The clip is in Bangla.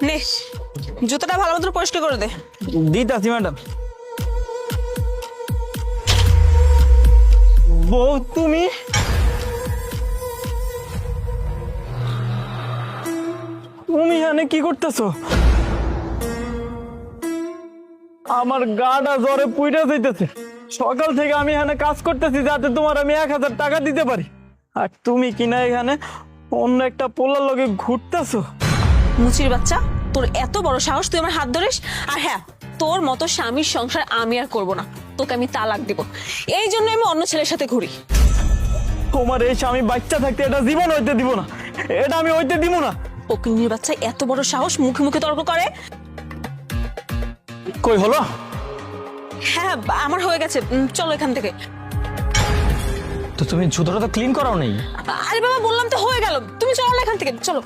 নে জুতোটা ভালো মতো পরিষ্কার করে দে। দিতাছি ম্যাডাম। বউ তুমি তুমি এখানে কি করতেছো? আমার গাটা জ্বরে পুইরা যাইতেছে। সকাল থেকে আমি এখানে কাজ করতেছি যাতে তোমার আমি 1000 টাকা দিতে পারি, আর তুমি কিনা এখানে অন্য একটা পোলার লগে ঘুরতেছো। মুচির বাচ্চা, তোর এত বড় সাহস তুই আমার হাত ধরিস? আর হ্যাঁ, তোর মতো স্বামীর সংসার আমি আর করব না, তোকে আমি তালাক দেব। এই জন্য আমি অন্য ছেলের সাথে ঘুরি। তোমার এই স্বামী বাচ্চা থাকতে এটা জীবন হইতে দিব না, এটা আমি হইতে দিব না। ফকিন্নির বাচ্চা এত বড় সাহস, মুখে মুখে তর্ক করে। কই হলো? হ্যাঁ আমার হয়ে গেছে, চলো এখান থেকে। তো তুমি জুতোটা তো ক্লিন করাও নেই। আরে বাবা বললাম তো হয়ে গেল, তুমি চলো না এখান থেকে, চলো।